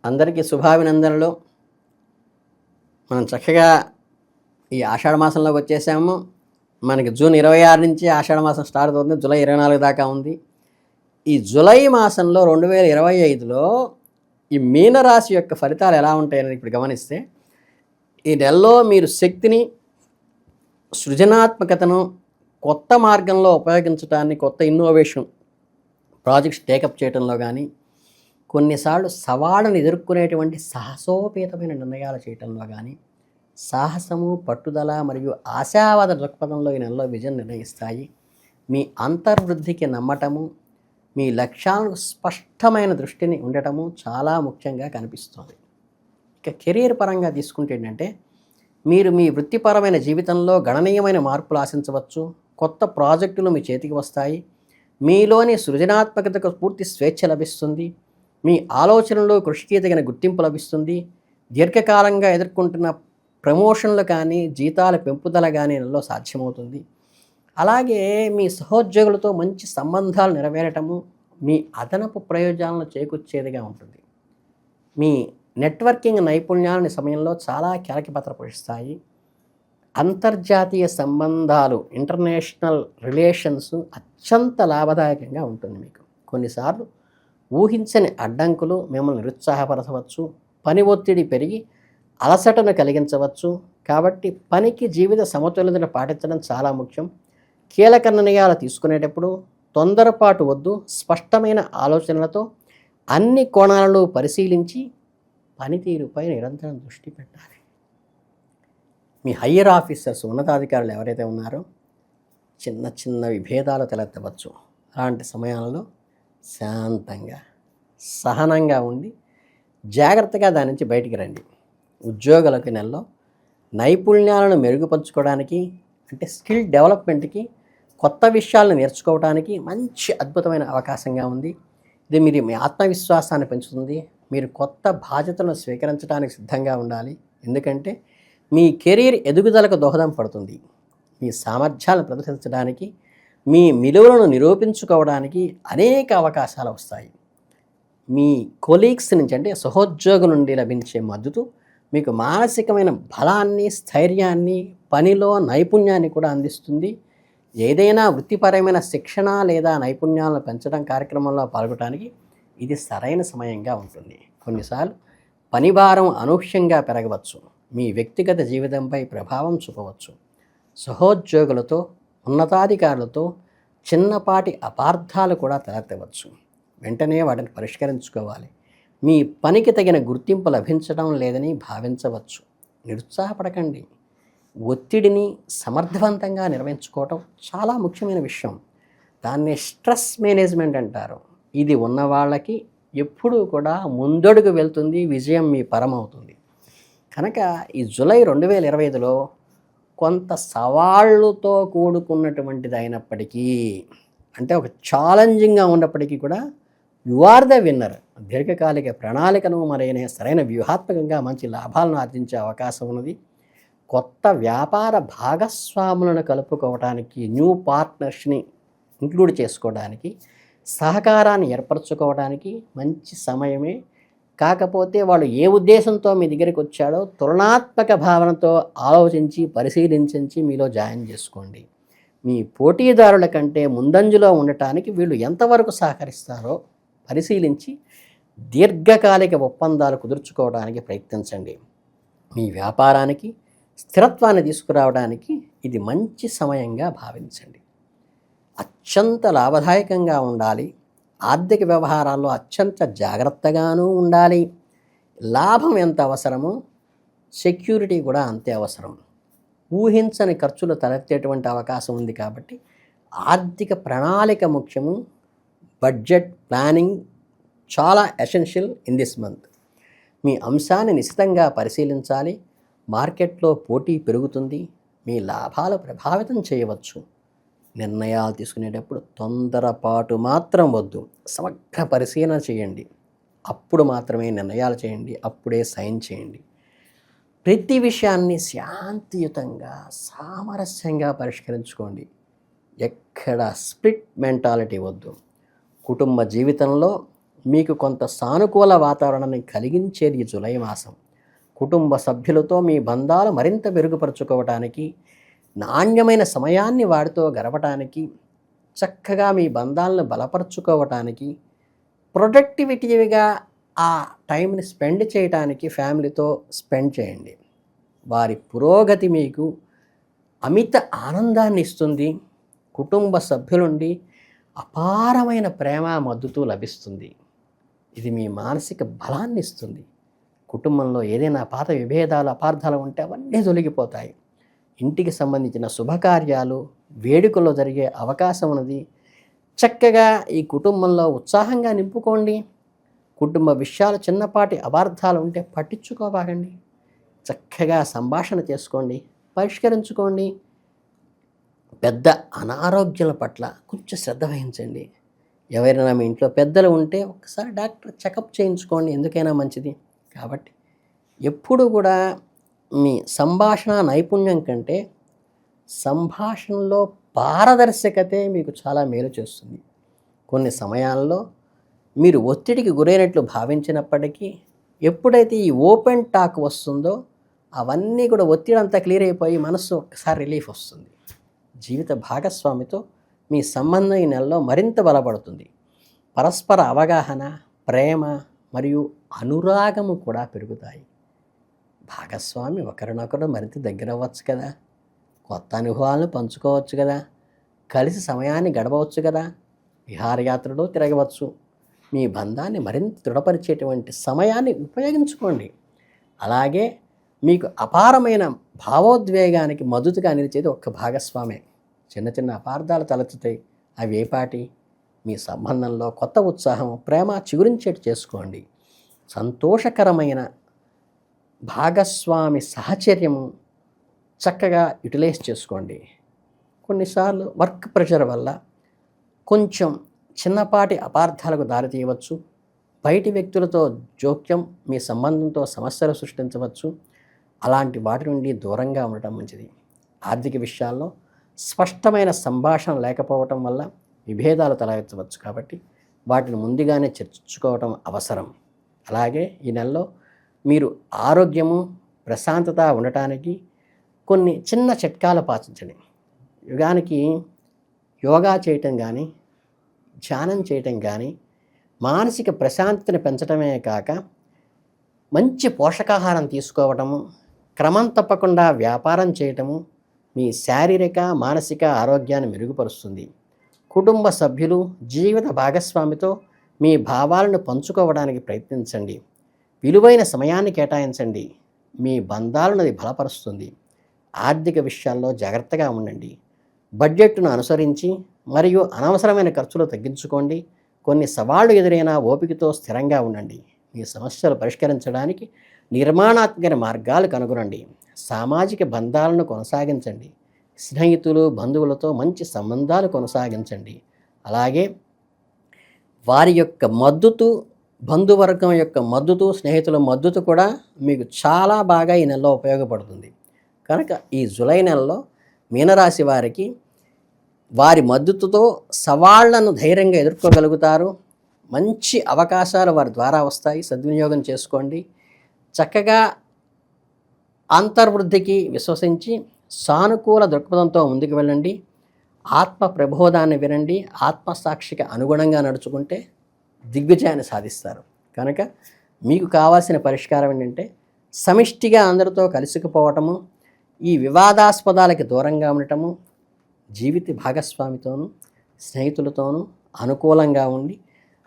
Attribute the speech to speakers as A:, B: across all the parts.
A: అందరికీ శుభాభినందనలు. మనం చక్కగా ఈ ఆషాఢ మాసంలోకి వచ్చేసాము. మనకి జూన్ 26 నుంచి ఆషాఢ మాసం స్టార్ట్ అవుతుంది. జూలై 24 దాకా ఉంది. ఈ జూలై మాసంలో 2025లో ఈ మీనరాశి యొక్క ఫలితాలు ఎలా ఉంటాయని ఇప్పుడు గమనిస్తే, ఈ నెలలో మీరు శక్తిని, సృజనాత్మకతను కొత్త మార్గంలో ఉపయోగించడాన్ని, కొత్త ఇన్నోవేషన్ ప్రాజెక్ట్స్ టేకప్ చేయడంలో కానీ, కొన్నిసార్లు సవాళ్ళను ఎదుర్కొనేటువంటి సాహసోపేతమైన నిర్ణయాలు చేయటంలో కానీ, సాహసము, పట్టుదల మరియు ఆశావాద దృక్పథంలో ఈ నెలలో విజయం నిర్ణయిస్తాయి. మీ అంతర్వృద్ధికి నమ్మటము, మీ లక్ష్యాలకు స్పష్టమైన దృష్టిని ఉండటము చాలా ముఖ్యంగా కనిపిస్తుంది. ఇక కెరీర్ పరంగా తీసుకుంటే ఏంటంటే, మీరు మీ వృత్తిపరమైన జీవితంలో గణనీయమైన మార్పులు ఆశించవచ్చు. కొత్త ప్రాజెక్టులు మీ చేతికి వస్తాయి. మీలోని సృజనాత్మకతకు పూర్తి స్వేచ్ఛ లభిస్తుంది. మీ ఆలోచనలు, కృషికి తగిన గుర్తింపు లభిస్తుంది. దీర్ఘకాలంగా ఎదుర్కొంటున్న ప్రమోషన్లు కానీ, జీతాల పెంపుదల కానీ నెలలో సాధ్యమవుతుంది. అలాగే మీ సహోద్యోగులతో మంచి సంబంధాలు నెరవేరటము మీ అదనపు ప్రయోజనాలను చేకూర్చేదిగా ఉంటుంది. మీ నెట్వర్కింగ్ నైపుణ్యాలని సమయంలో చాలా కీలక పాత్ర పోషిస్తాయి. అంతర్జాతీయ సంబంధాలు, ఇంటర్నేషనల్ రిలేషన్స్ అత్యంత లాభదాయకంగా ఉంటుంది. మీకు కొన్నిసార్లు ఊహించని అడ్డంకులు మిమ్మల్ని నిరుత్సాహపరచవచ్చు. పని ఒత్తిడి పెరిగి అలసటను కలిగించవచ్చు. కాబట్టి పనికి జీవిత సమతుల్యతను పాటించడం చాలా ముఖ్యం. కీలక నిర్ణయాలు తీసుకునేటప్పుడు తొందరపాటు వద్దు. స్పష్టమైన ఆలోచనలతో అన్ని కోణాలను పరిశీలించి పనితీరుపై నిరంతరం దృష్టి పెట్టాలి. మీ హయ్యర్ ఆఫీసర్స్, ఉన్నతాధికారులు ఎవరైతే ఉన్నారో చిన్న చిన్న విభేదాలు తలెత్తవచ్చు. అలాంటి సమయాలలో శాంతంగా, సహనంగా ఉండి జాగ్రత్తగా దాని నుంచి బయటికి రండి. ఉద్యోగులకు నెలలో నైపుణ్యాలను మెరుగుపరుచుకోవడానికి, అంటే స్కిల్ డెవలప్మెంట్కి, కొత్త విషయాలను నేర్చుకోవడానికి మంచి అద్భుతమైన అవకాశంగా ఉంది. ఇది మీ ఆత్మవిశ్వాసాన్ని పెంచుతుంది. మీరు కొత్త బాధ్యతలను స్వీకరించడానికి సిద్ధంగా ఉండాలి. ఎందుకంటే మీ కెరీర్ ఎదుగుదలకు దోహదం పడుతుంది. మీ సామర్థ్యాలను ప్రదర్శించడానికి, మీ విలువలను నిరూపించుకోవడానికి అనేక అవకాశాలు వస్తాయి. మీ కొలీగ్స్ నుంచి, అంటే సహోద్యోగుల నుండి లభించే మద్దతు మీకు మానసికమైన బలాన్ని, స్థైర్యాన్ని, పనిలో నైపుణ్యాన్ని కూడా అందిస్తుంది. ఏదైనా వృత్తిపరమైన శిక్షణ లేదా నైపుణ్యాలను పెంచడం కార్యక్రమంలో పాల్గొనడానికి ఇది సరైన సమయంగా ఉంటుంది. కొన్నిసార్లు పని భారం అనూహ్యంగా పెరగవచ్చు. మీ వ్యక్తిగత జీవితంపై ప్రభావం చూపవచ్చు. సహోద్యోగులతో, ఉన్నతాధికారులతో చిన్నపాటి అపార్థాలు కూడా తలెత్తవచ్చు. వెంటనే వాటిని పరిష్కరించుకోవాలి. మీ పనికి తగిన గుర్తింపు లభించడం లేదని భావించవచ్చు. నిరుత్సాహపడకండి. ఒత్తిడిని సమర్థవంతంగా నిర్వహించుకోవటం చాలా ముఖ్యమైన విషయం. దాన్ని స్ట్రెస్ మేనేజ్మెంట్ అంటారు. ఇది ఉన్న వాళ్ళకి ఎప్పుడూ కూడా ముందడుగు వెళ్తుంది. విజయం మీ పరమవుతుంది. కనుక ఈ జూలై 2025లో కొంత సవాళ్ళతో కూడుకున్నటువంటిది అయినప్పటికీ, అంటే ఒక ఛాలెంజింగ్గా ఉన్నప్పటికీ కూడా యు ఆర్ ద విన్నర్. దీర్ఘకాలిక ప్రణాళికను మరైన సరైన వ్యూహాత్మకంగా మంచి లాభాలను ఆర్జించే అవకాశం ఉన్నది. కొత్త వ్యాపార భాగస్వాములను కలుపుకోవడానికి, న్యూ పార్ట్నర్స్ని ఇంక్లూడ్ చేసుకోవడానికి, సహకారాన్ని ఏర్పరచుకోవడానికి మంచి సమయమే. కాకపోతే వాళ్ళు ఏ ఉద్దేశంతో మీ దగ్గరికి వచ్చాడో తులనాత్మక భావనతో ఆలోచించి, పరిశీలించి మీలో జాయిన్ చేసుకోండి. మీ పోటీదారుల కంటే ముందంజలో ఉండటానికి వీళ్ళు ఎంతవరకు సహకరిస్తారో పరిశీలించి దీర్ఘకాలిక ఒప్పందాలు కుదుర్చుకోవడానికి ప్రయత్నించండి. మీ వ్యాపారానికి స్థిరత్వాన్ని తీసుకురావడానికి ఇది మంచి సమయంగా భావించండి. అత్యంత లాభదాయకంగా ఉండాలి. ఆర్థిక వ్యవహారాల్లో అత్యంత జాగ్రత్తగానూ ఉండాలి. లాభం ఎంత అవసరమో సెక్యూరిటీ కూడా అంతే అవసరం. ఊహించని ఖర్చులు తలెత్తేటువంటి అవకాశం ఉంది. కాబట్టి ఆర్థిక ప్రణాళిక ముఖ్యము. బడ్జెట్ ప్లానింగ్ చాలా ఎసెన్షియల్ ఇన్ దిస్ మంత్. మీ అంశాన్ని నిశితంగా పరిశీలించాలి. మార్కెట్లో పోటీ పెరుగుతుంది. మీ లాభాలు ప్రభావితం చేయవచ్చు. నిర్ణయాలు తీసుకునేటప్పుడు తొందరపాటు మాత్రం వద్దు. సమగ్ర పరిశీలన చేయండి. అప్పుడు మాత్రమే నిర్ణయాలు చేయండి. అప్పుడే సైన్ చేయండి. ప్రతి విషయాన్ని శాంతియుతంగా, సామరస్యంగా పరిష్కరించుకోండి. ఎక్కడ స్ప్లిట్ మెంటాలిటీ వద్దు. కుటుంబ జీవితంలో మీకు కొంత సానుకూల వాతావరణాన్ని కలిగించేది ఈ జూలై మాసం. కుటుంబ సభ్యులతో మీ బంధాలు మరింత మెరుగుపరుచుకోవటానికి, నాణ్యమైన సమయాన్ని వారితో గడపటానికి, చక్కగా మీ బంధాలను బలపరుచుకోవటానికి, ప్రొడక్టివిటీగా ఆ టైంని స్పెండ్ చేయటానికి ఫ్యామిలీతో స్పెండ్ చేయండి. వారి పురోగతి మీకు అమిత ఆనందాన్ని ఇస్తుంది. కుటుంబ సభ్యుల నుండి అపారమైన ప్రేమ మద్దతు లభిస్తుంది. ఇది మీ మానసిక బలాన్ని ఇస్తుంది. కుటుంబంలో ఏదైనా పాత విభేదాలు, అపార్థాలు ఉంటే అవన్నీ తొలగిపోతాయి. ఇంటికి సంబంధించిన శుభకార్యాలు, వేడుకల్లో జరిగే అవకాశం ఉన్నది. చక్కగా ఈ కుటుంబంలో ఉత్సాహంగా నింపుకోండి. కుటుంబ విషయాలు, చిన్నపాటి అపార్థాలు ఉంటే పట్టించుకోబాగండి. చక్కగా సంభాషణ చేసుకోండి, పరిష్కరించుకోండి. పెద్ద అనారోగ్యాల పట్ల కొంచెం శ్రద్ధ వహించండి. ఎవరైనా మీ ఇంట్లో పెద్దలు ఉంటే ఒకసారి డాక్టర్ చెకప్ చేయించుకోండి, ఎందుకైనా మంచిది. కాబట్టి ఎప్పుడు కూడా మీ సంభాషణ నైపుణ్యం కంటే సంభాషణలో పారదర్శకతే మీకు చాలా మేలు చేస్తుంది. కొన్ని సమయాల్లో మీరు ఒత్తిడికి గురైనట్లు భావించినప్పటికీ ఎప్పుడైతే ఈ ఓపెన్ టాక్ వస్తుందో అవన్నీ కూడా ఒత్తిడి అంతా క్లియర్ అయిపోయి మనసు ఒక్కసారి రిలీఫ్ వస్తుంది. జీవిత భాగస్వామితో మీ సంబంధం ఈ నెలలో మరింత బలపడుతుంది. పరస్పర అవగాహన, ప్రేమ మరియు అనురాగము కూడా పెరుగుతాయి. భాగస్వామి ఒకరినొకరు మరింత దగ్గర అవ్వచ్చు కదా, కొత్త అనుభవాలను పంచుకోవచ్చు కదా, కలిసి సమయాన్ని గడపవచ్చు కదా, విహారయాత్రలో తిరగవచ్చు. మీ బంధాన్ని మరింత దృఢపరిచేటువంటి సమయాన్ని ఉపయోగించుకోండి. అలాగే మీకు అపారమైన భావోద్వేగానికి మద్దతుగా నిలిచేది ఒక్క భాగస్వామే. చిన్న చిన్న అపార్థాలు తలెత్తుతాయి, అవి ఏపాటి? మీ సంబంధంలో కొత్త ఉత్సాహం, ప్రేమ చిగురించేట్టు చేసుకోండి. సంతోషకరమైన భాగస్వామి సహచర్యము చక్కగా యూటిలైజ్ చేసుకోండి. కొన్నిసార్లు వర్క్ ప్రెషర్ వల్ల కొంచెం చిన్నపాటి అపార్థాలకు దారితీయవచ్చు. బయటి వ్యక్తులతో జోక్యం మీ సంబంధంతో సమస్యలు సృష్టించవచ్చు. అలాంటి వాటి నుండి దూరంగా ఉండటం మంచిది. ఆర్థిక విషయాల్లో స్పష్టమైన సంభాషణ లేకపోవటం వల్ల విభేదాలు తలెత్తవచ్చు. కాబట్టి వాటిని ముందుగానే చర్చించుకోవటం అవసరం. అలాగే ఈ నెలలో మీరు ఆరోగ్యము, ప్రశాంతత ఉండటానికి కొన్ని చిన్న చిట్కాలు పాటించండి. యుగానికి యోగా చేయటం కానీ, ధ్యానం చేయటం కానీ మానసిక ప్రశాంతతని పెంచడమే కాక మంచి పోషకాహారం తీసుకోవటము, క్రమం తప్పకుండా వ్యాపారం చేయటము మీ శారీరక, మానసిక ఆరోగ్యాన్ని మెరుగుపరుస్తుంది. కుటుంబ సభ్యులు, జీవిత భాగస్వామితో మీ భావాలను పంచుకోవడానికి ప్రయత్నించండి. విలువైన సమయాన్ని కేటాయించండి. మీ బంధాలను అది బలపరుస్తుంది. ఆర్థిక విషయాల్లో జాగ్రత్తగా ఉండండి. బడ్జెట్ను అనుసరించి మరియు అనవసరమైన ఖర్చులు తగ్గించుకోండి. కొన్ని సవాళ్లు ఎదురైనా ఓపికతో స్థిరంగా ఉండండి. మీ సమస్యలు పరిష్కరించడానికి నిర్మాణాత్మక మార్గాలు కనుగొనండి. సామాజిక బంధాలను కొనసాగించండి. స్నేహితులు, బంధువులతో మంచి సంబంధాలు కొనసాగించండి. అలాగే వారి యొక్క మద్దతు, బంధువర్గం యొక్క మద్దతు, స్నేహితుల మద్దతు కూడా మీకు చాలా బాగా ఈ నెలలో ఉపయోగపడుతుంది. కనుక ఈ జూలై నెలలో మీనరాశి వారికి వారి మద్దతుతో సవాళ్లను ధైర్యంగా ఎదుర్కోగలుగుతారు. మంచి అవకాశాలు వారి ద్వారా వస్తాయి, సద్వినియోగం చేసుకోండి. చక్కగా అంతర్వృద్ధికి విశ్వసించి సానుకూల దృక్పథంతో ముందుకు వెళ్ళండి. ఆత్మ ప్రబోధాన్ని వినండి. ఆత్మసాక్షికి అనుగుణంగా నడుచుకుంటే దిగ్విజయాన్ని సాధిస్తారు. కనుక మీకు కావాల్సిన పరిష్కారం ఏంటంటే సమిష్టిగా అందరితో కలిసిపోవటము, ఈ వివాదాస్పదాలకి దూరంగా ఉండటము, జీవిత భాగస్వామితోనూ స్నేహితులతోనూ అనుకూలంగా ఉండి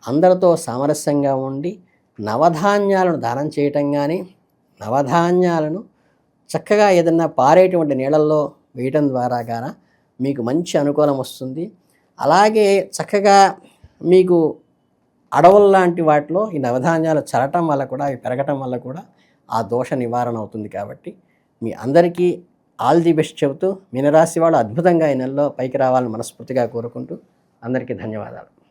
A: అందరితో సామరస్యంగా ఉండి నవధాన్యాలను దానం చేయటం కానీ, నవధాన్యాలను చక్కగా ఏదన్నా పారేటువంటి నీళ్ళల్లో వేయటం ద్వారా గాన మీకు మంచి అనుకూలం వస్తుంది. అలాగే చక్కగా మీకు అడవుల లాంటి వాటిలో ఈ నవధాన్యాలు చల్లటం వల్ల కూడా, అవి పెరగటం వల్ల కూడా ఆ దోష నివారణ అవుతుంది. కాబట్టి మీ అందరికీ ఆల్ ది బెస్ట్ చెబుతూ మీనరాశి వాళ్ళు అద్భుతంగా ఈ నెలలో పైకి రావాలని మనస్ఫూర్తిగా కోరుకుంటూ అందరికీ ధన్యవాదాలు.